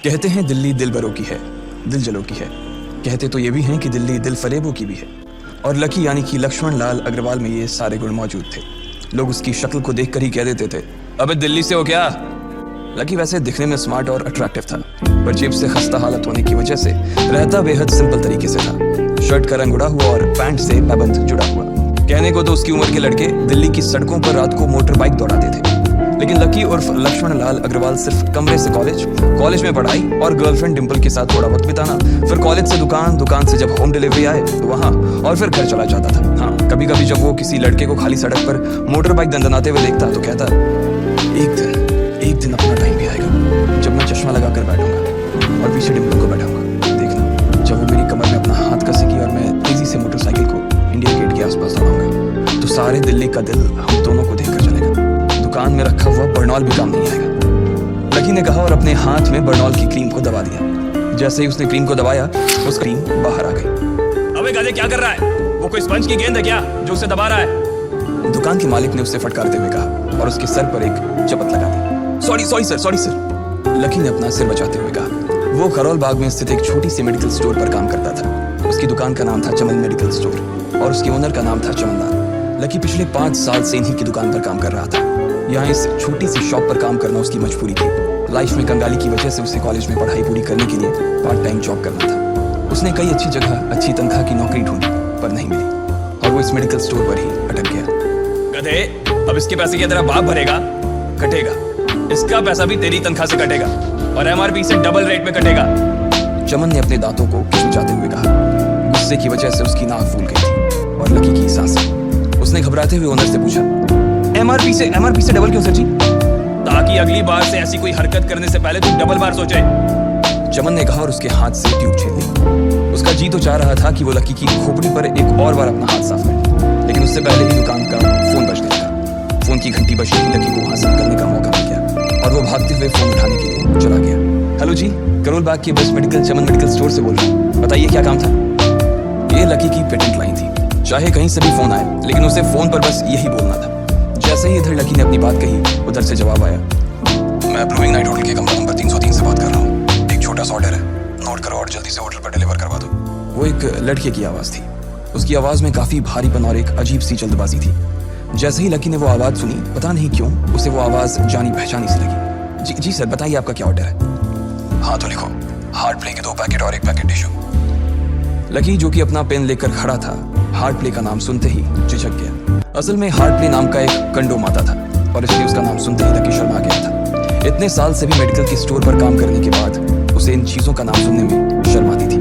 कहते हैं दिल्ली दिल बरों की है, दिल जलों की है। कहते तो ये भी हैं कि दिल्ली दिल फरेबों की भी है। और लकी यानी कि लक्ष्मण लाल अग्रवाल में ये सारे गुण मौजूद थे। लोग उसकी शक्ल को देखकर ही कह देते थे, अबे दिल्ली से हो क्या। लकी वैसे दिखने में स्मार्ट और अट्रैक्टिव था, पर जेब से खस्ता हालत होने की वजह से रहता बेहद सिंपल तरीके से था। शर्ट का रंग उड़ा हुआ और पैंट से पैबंद जुड़ा हुआ। कहने को तो उसकी उम्र के लड़के दिल्ली की सड़कों पर रात को मोटर बाइक दौड़ाते थे, लेकिन लकी उर्फ लक्ष्मण लाल अग्रवाल सिर्फ कमरे से कॉलेज में पढ़ाई और गर्लफ्रेंड डिंपल के साथ थोड़ा वक्त बिताना, फिर कॉलेज से दुकान से जब होम डिलीवरी आए तो वहाँ, और फिर घर चला जाता था। हाँ, कभी कभी जब वो किसी लड़के को खाली सड़क पर मोटर बाइक दंदनाते हुए देखता तो कहता, एक दिन अपना टाइम भी आएगा जब मैं चश्मा लगा कर बैठूंगा और पीछे डिंपल को बैठाऊंगा। देखना, जब वो मेरी कमर में अपना हाथ कसेगी और मैं तेजी से मोटरसाइकिल को इंडिया गेट के आसपास दौड़ाऊंगा तो सारे दिल्ली का दिल हम दोनों को देखकर चलेगा। दुकान में रखा हुआ बर्नॉल भी काम नहीं आएगा, लकी ने कहा और अपने हाथ में बर्नॉल की क्रीम को दबा दिया। जैसे ही उसने क्रीम को दबाया, उस क्रीम बाहर आ गई। अबे गधे, क्या कर रहा है? वो कोई स्पंज की गेंद है क्या जो उसे दबा रहा है? दुकान के मालिक ने उसे फटकारते हुए कहा और उसके सर पर एक चपत लगा दी। सॉरी सर, लकी ने अपना सिर बचाते हुए कहा। वो खरोल बाग में स्थित एक छोटी सी मेडिकल स्टोर पर काम करता था। उसकी दुकान का नाम था चमन मेडिकल स्टोर और उसके ओनर का नाम था चमन लाल। लकी पिछले 5 साल से इन्हीं की दुकान पर काम कर रहा था। यहाँ इस छोटी सी शॉप पर काम करना उसकी मजबूरी थी। लाइफ में कंगाली की वजह से उसे कॉलेज में पढ़ाई पूरी करने के लिए पार्ट टाइम जॉब करना था। उसने कई अच्छी जगह अच्छी तनख्वाह की नौकरी ढूंढी पर नहीं मिली और वो इस मेडिकल स्टोर पर ही अटक गया। गधे, अब इसके पैसे क्या तेरा बाप भरेगा? कटेगा, इसका पैसा भी तेरी तनख्वाह से कटेगा और एमआरपी से डबल रेट में कटेगा। चमन ने अपने दांतों को खिंचाते हुए कहा। गुस्से की वजह से उसकी नाक फूल गई थी और लकी की सांसें। उसने घबराते हुए ओनर से पूछा, एमआरपी से डबल क्यों सर जी? ताकि अगली बार से ऐसी कोई हरकत करने से पहले तू डबल बार सोचे। चमन ने कहा और उसके हाथ से ट्यूब छीन ली। उसका जी तो चाह रहा था कि वो लकी की खोपड़ी पर एक और बार अपना हाथ साफ करे, लेकिन उससे पहले ही दुकान का फोन बजने लगा। फोन की घंटी बजते ही लकी को हासिल करने का मौका मिल गया और वो भागते हुए फोन उठाने के लिए चला गया। हेलो जी, करोल बाग के बेस्ट मेडिकल चमन मेडिकल स्टोर से बोल रहा हूँ, बताइए क्या काम था? ये लकी की पेटेंट लाइन थी, चाहे कहीं से भी फोन आए लेकिन उसे फोन पर बस यही बोलना था। जैसे ही इधर लकी ने अपनी बात कही, उधर से जवाब आया, मैं ब्लूइंग नाइट होटल के कमरा नंबर 303 से बात कर रहा हूँ। एक छोटा सा ऑर्डर है, नोट करो और जल्दी से होटल पर डिलीवर करवा दो। वो एक लड़के की आवाज़ थी। उसकी आवाज़ में काफ़ी भारीपन और एक अजीब सी जल्दबाजी थी। जैसे ही लकी ने वो आवाज़ सुनी, पता नहीं क्यों उसे वो आवाज़ जानी पहचानी सी लगी। जी सर, बताइए आपका क्या ऑर्डर है? हाँ तो लिखो, हार्ट प्ले के 2 पैकेट और 1 पैकेट टिश्यू। लकी जो कि अपना पेन लेकर खड़ा था, हार्ट प्ले का नाम सुनते ही झिझक गया। असल में हार्ट प्ले नाम का एक कंडो माता था और इसलिए उसका नाम सुनते ही लकी शर्मा गया था। इतने साल से भी मेडिकल की स्टोर पर काम करने के बाद उसे इन चीज़ों का नाम सुनने में शर्म आती थी।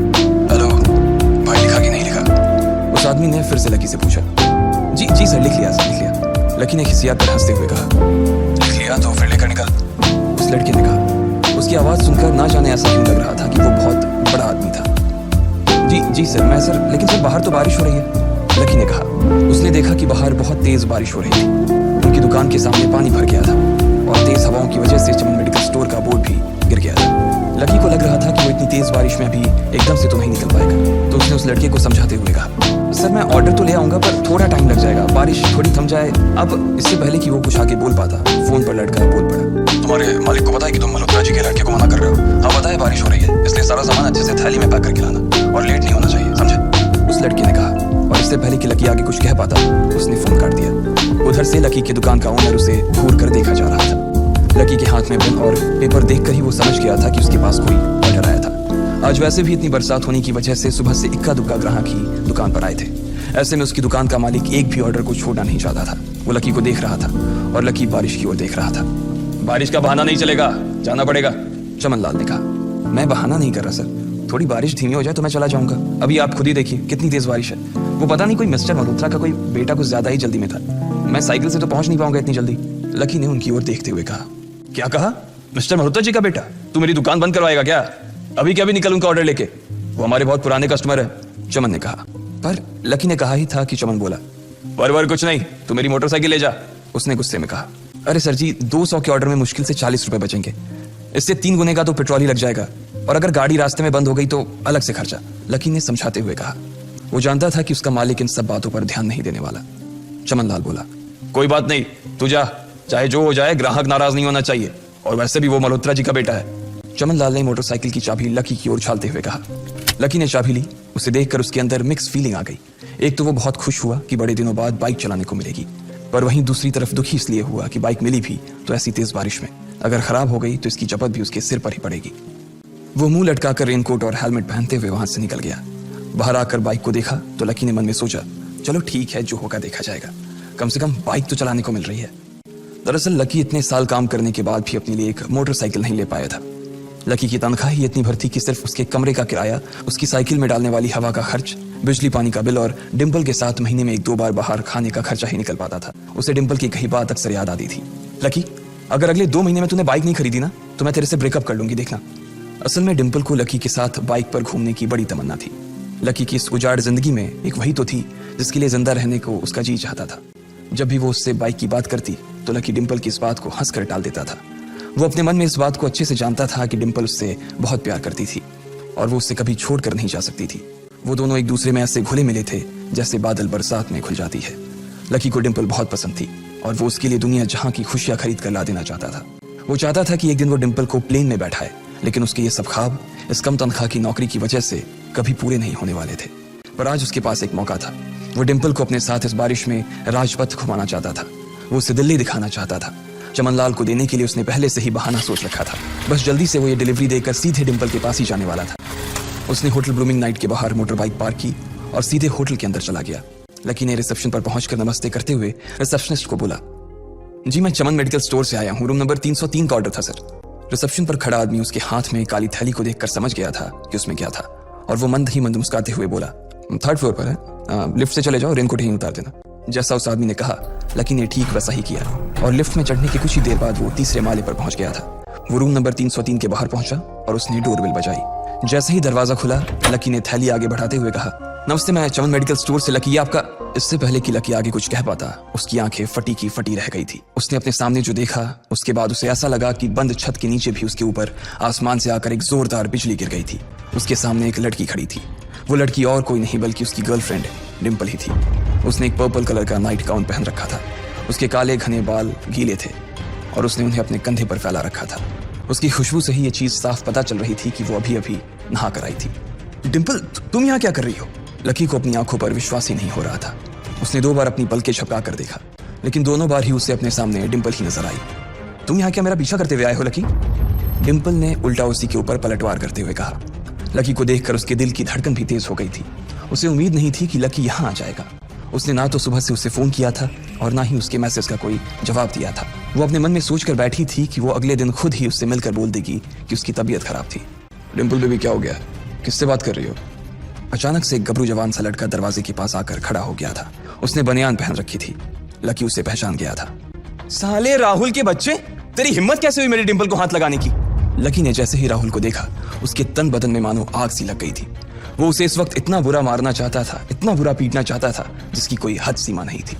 हेलो भाई, लिखा कि नहीं लिखा? उस आदमी ने फिर से लकी से पूछा। जी सर, लिख लिया। लकी ने खिसिया कर हंसते हुए कहा, लिख लिया तो फिर लेकर निकल। उस लड़के ने कहा। उसकी आवाज़ सुनकर ना जाने ऐसा क्यों लग रहा था कि वो बहुत बड़ा आदमी था। जी सर, मैं सर, लेकिन सर बाहर तो बारिश हो रही है, लकी ने कहा। उसने देखा कि बाहर बहुत तेज बारिश हो रही थी। उनकी दुकान के सामने पानी भर गया था और तेज हवाओं की वजह से चमन मेडिकल स्टोर का बोर्ड भी गिर गया था। लकी को लग रहा था कि वो इतनी तेज बारिश में अभी एकदम से तो नहीं निकल पाएगा, तो उसने उस लड़के को समझाते हुए कहा, सर मैं ऑर्डर तो ले आऊंगा पर थोड़ा टाइम लग जाएगा, बारिश थोड़ी थम जाए। अब इससे पहले कि वो कुछ आगे बोल पाता, फोन पर लड़का बोल पड़ा, तुम्हारे मालिक को पता है कि तुम मल्होत्रा जी के लड़के को मना कर रहे हो? हाँ पता है, बारिश हो रही है, इसलिए सारा सामान अच्छे से थैली में पैक करके लाना और लेट नहीं होना चाहिए, समझे? उस लड़के ने कहा और इससे पहले कि लकी आगे कुछ कह पाता, उसने फोन काट दिया। उधर से लकी की दुकान का ओनर उसे घूर कर देखा जा रहा था। लकी के हाथ में पेन और पेपर देखकर ही वो समझ गया था कि उसके पास कोई ऑर्डर आया था। आज वैसे भी इतनी बरसात होने की वजह से सुबह से इक्का दुक्का ग्राहक ही दुकान पर आए थे। ऐसे में उसकी दुकान का मालिक एक भी ऑर्डर को छोड़ना नहीं चाहता था। वो लकी को देख रहा था और लकी बारिश की ओर देख रहा था। बारिश का बहाना नहीं चलेगा, जाना पड़ेगा, चमन लाल ने कहा। मैं बहाना नहीं कर रहा सर, थोड़ी बारिश धीमी हो जाए तो मैं चला जाऊंगा। अभी आप खुद ही देखिए कितनी तेज बारिश है। वो पता नहीं कोई मिस्टर मल्होत्रा का कोई बेटा कुछ ज्यादा ही जल्दी में था, मैं साइकिल से तो पहुंच नहीं पाऊंगा इतनी जल्दी। लकी ने उनकी ओर देखते हुए कहा। क्या कहा? मिस्टर मल्होत्रा जी का बेटा? तू मेरी दुकान बंद करवाएगा क्या? अभी क्या भी निकल उनका ऑर्डर लेके, वो हमारे बहुत पुराने कस्टमर है, चमन ने कहा। पर लकी ने कहा ही था कि चमन बोला, पर कुछ नहीं, तू मेरी मोटरसाइकिल ले जा। उसने गुस्से में कहा, अरे सर जी, 200 के ऑर्डर में मुश्किल से 40 रुपए बचेंगे, इससे 3 गुने का तो पेट्रोल ही लग जाएगा और अगर गाड़ी रास्ते में बंद हो गई तो अलग से खर्चा, लकी ने समझाते हुए कहा। वो जानता था कि उसका मालिक इन सब बातों पर ध्यान नहीं देने वाला। चमन लाल बोला, कोई बात नहीं, तू जा, चाहे जो हो जाए ग्राहक नाराज नहीं होना चाहिए, और वैसे भी वो मल्होत्रा जी का बेटा है। चमनलाल ने मोटरसाइकिल की चाबी लकी की ओर उछालते हुए कहा। लकी ने चाबी ली। उसे देखकर उसके अंदर मिक्स फीलिंग आ गई। एक तो वो बहुत खुश हुआ कि बड़े दिनों बाद बाइक चलाने को मिलेगी, पर वहीं दूसरी तरफ दुखी इसलिए हुआ कि बाइक मिली भी तो ऐसी तेज बारिश में अगर खराब हो गई तो इसकी चपत भी उसके सिर पर ही पड़ेगी। वो मुंह लटकाकर रेनकोट और हेलमेट पहनते हुए वहां से निकल गया। बाहर आकर बाइक को देखा तो लकी ने मन में सोचा, चलो ठीक है, जो होगा देखा जाएगा, कम से कम बाइक तो चलाने को मिल रही है। दरअसल लकी इतने साल काम करने के बाद भी अपने लिए एक मोटरसाइकिल नहीं ले पाया था। लकी की तनख्वाह ही इतनी भर थी कि सिर्फ उसके कमरे का किराया, उसकी साइकिल में डालने वाली हवा का खर्च, बिजली पानी का बिल और डिंपल के साथ महीने में 1-2 बार बाहर खाने का खर्चा ही निकल पाता था। उसे डिंपल की कही बात अक्सर याद आती थी, लकी अगर अगले 2 महीने में तूने बाइक नहीं खरीदी ना तो मैं तेरे से ब्रेकअप कर लूंगी, देखना। असल में डिंपल को लकी के साथ बाइक पर घूमने की बड़ी तमन्ना थी। लकी की इस उजाड़ जिंदगी में एक वही तो थी जिसके लिए जिंदा रहने को उसका जी चाहता था। जब भी वो उससे बाइक की बात करती तो लकी डिंपल की इस बात को हंसकर टाल देता था। वो अपने मन में इस बात को अच्छे से जानता था कि डिंपल उससे बहुत प्यार करती थी और वो उससे कभी छोड़कर नहीं जा सकती थी। वो दोनों एक दूसरे में ऐसे घुले मिले थे जैसे बादल बरसात में घुल जाती है। लकी को डिंपल बहुत पसंद थी और वो उसके लिए दुनिया जहां की खुशियां खरीद कर ला देना चाहता था। वो चाहता था कि एक दिन वो डिंपल को प्लेन में बैठाए, लेकिन उसके ये सब ख्वाब इस कम तनख्वाह की नौकरी की वजह से कभी पूरे नहीं होने वाले थे। पर आज उसके पास एक मौका था। वो डिंपल को अपने साथ इस बारिश में राजपथ घुमाना चाहता था। वो उसे दिल्ली दिखाना चाहता था। चमनलाल को देने के लिए उसने पहले से ही बहाना सोच रखा था। बस जल्दी से वो ये डिलीवरी देकर सीधे डिंपल के पास ही जाने वाला था। उसने होटल ब्लूमिंग नाइट के बाहर मोटर बाइक पार्क की और सीधे होटल के अंदर चला गया। लकी ने रिसेप्शन पर पहुंचकर नमस्ते करते हुए रिसेप्शनिस्ट को बोला, जी मैं चमन मेडिकल स्टोर से आया हूँ, रूम नंबर 303 का ऑर्डर था सर। रिसेप्शन पर खड़ा आदमी उसके हाथ में काली थैली को देखकर समझ गया था कि उसमें क्या था और वो मंद ही मंद मुस्कुराते हुए बोला, 3rd फ्लोर पर है, लिफ्ट से चले जाओ, रेनकोट यहीं उतार देना। जैसा उस आदमी ने कहा लकी ने ठीक वैसा ही किया और लिफ्ट में चढ़ने के कुछ ही देर बाद वो 3रे माले पर पहुंच गया था। वो रूम नंबर 303 के बाहर पहुंचा और उसने डोरबेल बजाई। जैसे ही दरवाजा खुला लकी ने थैली आगे बढ़ाते हुए कहा, नमस्ते, मैं चमन मेडिकल स्टोर से लकी, आपका। इससे पहले कि लकी आगे कुछ कह पाता उसकी आंखें फटी की फटी रह गई थी। उसने अपने सामने जो देखा उसके बाद उसे ऐसा लगा कि बंद छत के नीचे भी उसके ऊपर आसमान से आकर एक जोरदार बिजली गिर गई थी। उसके सामने एक लड़की खड़ी थी। वो लड़की और कोई नहीं बल्कि उसकी गर्लफ्रेंड डिंपल ही थी। उसने एक पर्पल कलर का नाइट गाउन पहन रखा था। उसके काले घने बाल गीले थे और उसने उन्हें अपने कंधे पर फैला रखा था। उसकी खुशबू से ही ये चीज साफ पता चल रही थी कि वो अभी अभी नहा कर आई थी। डिंपल, तुम यहाँ क्या कर रही हो? लकी को अपनी आंखों पर विश्वास ही नहीं हो रहा था। उसने 2 बार अपनी पलकें झपका कर देखा, लेकिन दोनों बार ही उसे अपने सामने डिंपल ही नजर आई। तुम यहाँ क्या मेरा पीछा करते हुए आए हो लकी? डिंपल ने उल्टा उसी के ऊपर पलटवार करते हुए कहा। लकी को देखकर उसके दिल की धड़कन भी तेज हो गई थी। उसे उम्मीद नहीं थी कि लकी यहाँ आ जाएगा। उसने ना तो सुबह से उसे फोन किया था और ना ही उसके मैसेज का कोई जवाब दिया था। वो अपने मन में सोचकर बैठी थी कि वो अगले दिन खुद ही उससे मिलकर बोल देगी कि उसकी तबीयत खराब थी। डिंपल बेबी, क्या हो गया? किससे बात कर रही हो? अचानक से एक गबरू जवान सा लड़का दरवाजे के पास आकर खड़ा हो गया था। उसने बनियान पहन रखी थी। लकी उसे पहचान गया था। साले राहुल के बच्चे, तेरी हिम्मत कैसे हुई मेरी डिंपल को हाथ लगाने की? लकी ने जैसे ही राहुल को देखा उसके तन बदन में मानो आग सी लग गई थी। वो उसे इस वक्त इतना बुरा मारना चाहता था, इतना बुरा पीटना चाहता था जिसकी कोई हद सीमा नहीं थी।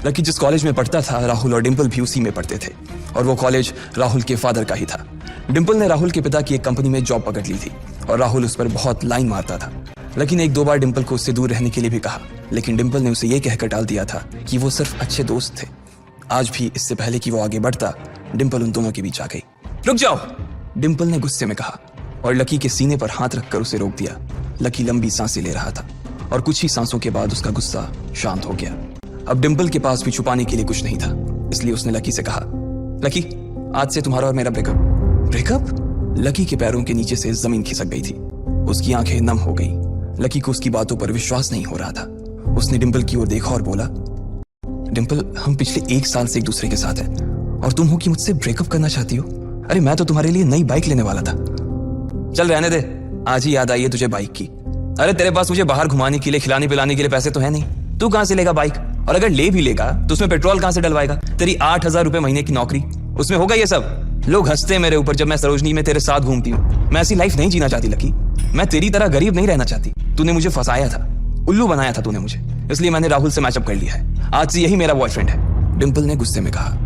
लकी जिस कॉलेज में पढ़ता था राहुल और डिंपल भी उसी में पढ़ते थे और वो कॉलेज राहुल के फादर का ही था। डिंपल ने राहुल के पिता की एक कंपनी में जॉब पकड़ ली थी और राहुल उस पर बहुत लाइन मारता था। लकी ने 1-2 बार डिंपल को उससे दूर रहने के लिए भी कहा, लेकिन डिंपल ने उसे ये कहकर टाल दिया था कि वो सिर्फ अच्छे दोस्त थे। आज भी इससे पहले कि वो आगे बढ़ता डिंपल उन दोनों के बीच आ गई। रुक जाओ, डिंपल ने गुस्से में कहा और लकी के सीने पर हाथ रखकर उसे रोक दिया। लकी लंबी सांसें ले रहा था और कुछ ही सांसों के बाद उसका गुस्सा शांत हो गया। अब डिंपल के पास भी छुपाने के लिए कुछ नहीं था, इसलिए उसने लकी से कहा, लकी, आज से तुम्हारा और मेरा ब्रेकअप। ब्रेकअप? लकी के पैरों के नीचे से जमीन खिसक गई थी। उसकी आंखें नम हो गई। लकी को उसकी बातों पर विश्वास नहीं हो रहा था। उसने डिंपल की ओर देखा और बोला, डिंपल, हम पिछले 1 साल से एक दूसरे के साथ हैं और तुम हो कि मुझसे ब्रेकअप करना चाहती हो? अरे मैं तो तुम्हारे लिए नई बाइक लेने वाला था। चल रहने दे, आज ही याद आई है तुझे बाइक की। अरे तेरे पास मुझे बाहर घुमाने के लिए, खिलाने पिलाने के लिए पैसे तो है नहीं। तू कहां से लेगा बाइक? और अगर ले भी लेगा तो उसमें पेट्रोल कहां से डलवाएगा? तेरी 8,000 रुपए महीने की नौकरी, उसमें होगा ये सब? लोग हंसते हैं मेरे ऊपर जब मैं सरोजनी में तेरे साथ घूमती हूँ। मैं ऐसी लाइफ नहीं जीना चाहती लकी। मैं तेरी तरह गरीब नहीं रहना चाहती। तूने मुझे फंसाया था, उल्लू बनाया था तूने मुझे, इसलिए मैंने राहुल से मैचअप कर लिया है। आज से यही मेरा बॉयफ्रेंड है। डिंपल ने गुस्से में कहा।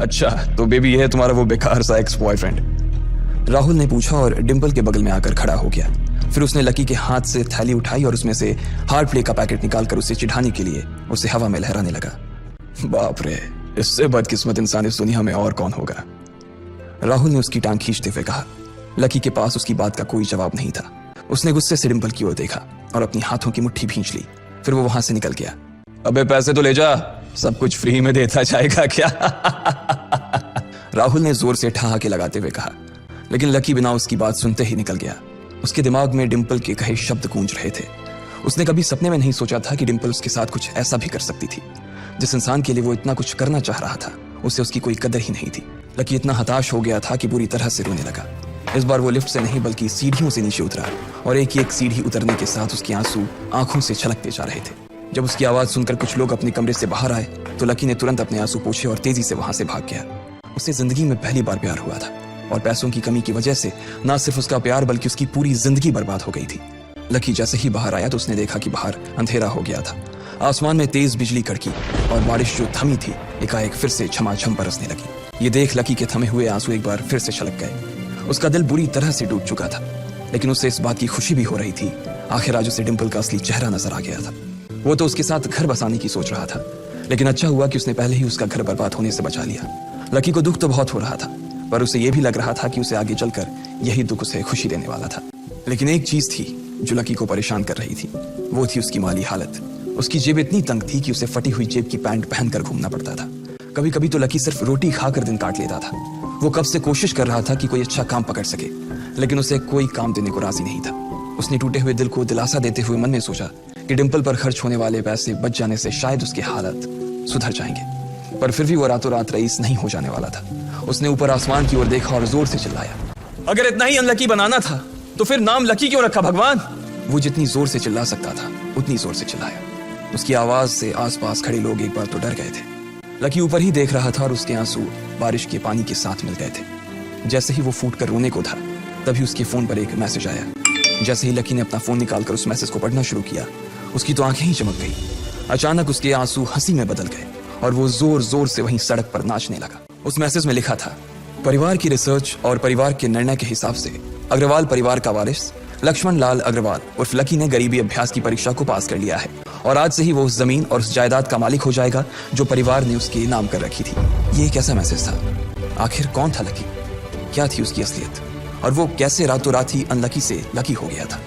अच्छा, तो बेबी ये है तुम्हारा वो बेकार सा एक्स बॉयफ्रेंड? राहुल ने पूछा और डिंपल के बगल में आकर खड़ा हो गया। फिर उसने लकी के हाथ से थैली उठाई और उसमें से हार्ड प्ले का पैकेट निकालकर उसे चिढ़ाने के लिए उसे हवा में लहराने लगा। बाप रे, इससे बदकिस्मत इंसान इस दुनिया में और कौन होगा? राहुल ने उसकी टांग खींचते हुए कहा। लकी के पास उसकी बात का कोई जवाब नहीं था। उसने गुस्से से डिंपल की ओर देखा और अपनी हाथों की मुट्ठी भींच ली। फिर वो वहां से निकल गया। अबे पैसे तो ले जा, सब कुछ फ्री में देता जाएगा क्या? राहुल ने जोर से ठहाके लगाते हुए कहा, लेकिन लकी बिना उसकी बात सुनते ही निकल गया। उसके दिमाग में डिंपल के कहे शब्द गूंज रहे थे। उसने कभी सपने में नहीं सोचा था कि डिंपल उसके साथ कुछ ऐसा भी कर सकती थी। जिस इंसान के लिए वो इतना कुछ करना चाह रहा था, उसे उसकी कोई कदर ही नहीं थी। लकी इतना हताश हो गया था कि बुरी तरह से रोने लगा। इस बार वो लिफ्ट से नहीं बल्कि सीढ़ियों से नीचे उतरा और एक एक सीढ़ी उतरने के साथ उसके आंसू आंखों से छलकते जा रहे थे। जब उसकी आवाज सुनकर कुछ लोग अपने कमरे से बाहर आए तो लकी ने तुरंत अपने आंसू पोंछे और तेजी से वहां से भाग गया। उसे जिंदगी में पहली बार प्यार हुआ था और पैसों की कमी की वजह से ना सिर्फ उसका प्यार बल्कि उसकी पूरी जिंदगी बर्बाद हो गई थी। लकी जैसे ही बाहर आया तो उसने देखा कि बाहर अंधेरा हो गया था। आसमान में तेज बिजली कड़की और बारिश जो थमी थी एकाएक फिर से झमाझम बरसने लगी। ये देख लकी के थमे हुए आंसू एक बार फिर से छलक गए। उसका दिल बुरी तरह से टूट चुका था, लेकिन उसे इस बात की खुशी भी हो रही थी। आखिर आज उसे डिंपल का असली चेहरा नजर आ गया था। वो तो उसके साथ घर बसाने की सोच रहा था, लेकिन अच्छा हुआ कि उसने पहले ही उसका घर बर्बाद होने से बचा लिया। लकी को दुख तो बहुत हो रहा था, पर उसे यह भी लग रहा था कि उसे आगे चलकर यही दुख उसे खुशी देने वाला था। लेकिन एक चीज थी जो लकी को परेशान कर रही थी, वो थी उसकी माली हालत। उसकी जेब इतनी तंग थी कि उसे फटी हुई जेब की पैंट पहनकर घूमना पड़ता था। कभी कभी तो लकी सिर्फ रोटी खाकर दिन काट लेता था। वो कब से कोशिश कर रहा था कि कोई अच्छा काम पकड़ सके, लेकिन उसे कोई काम देने को राजी नहीं था। उसने टूटे हुए दिल को दिलासा देते हुए मन में सोचा कि डिंपल पर खर्च होने वाले पैसे बच जाने से शायद उसकी हालत सुधर जाएंगे। पर फिर भी वो रातों रात रईस नहीं हो जाने वाला था। उसने ऊपर आसमान की ओर देखा और जोर से चिल्लाया, अगर इतना ही अनलकी बनाना था तो फिर नाम लकी क्यों रखा भगवान? वो जितनी जोर से चिल्ला सकता था उतनी जोर से चिल्लाया। उसकी आवाज से आसपास खड़े लोग एक बार तो डर गए थे। लकी ऊपर ही देख रहा था और उसके आंसू बारिश के पानी के साथ मिल गए थे। जैसे ही वो फूट कर रोने को था, तभी उसके फोन पर एक मैसेज आया। जैसे ही लकी ने अपना फोन निकालकर उस मैसेज को पढ़ना शुरू किया, उसकी तो आंखें ही चमक गई। अचानक उसके आंसू हंसी में बदल गए और वो जोर जोर से वहीं सड़क पर नाचने लगा। उस मैसेज में लिखा था, परिवार की रिसर्च और परिवार के निर्णय के हिसाब से अग्रवाल परिवार का वारिस लक्ष्मण लाल अग्रवाल उर्फ लकी ने गरीबी अभ्यास की परीक्षा को पास कर लिया है और आज से ही वो उस जमीन और उस जायदाद का मालिक हो जाएगा जो परिवार ने उसके नाम कर रखी थी। ये एक ऐसा मैसेज था। आखिर कौन था लकी? क्या थी उसकी असलियत? और वो कैसे रातों रात ही अनलकी से लकी हो गया था?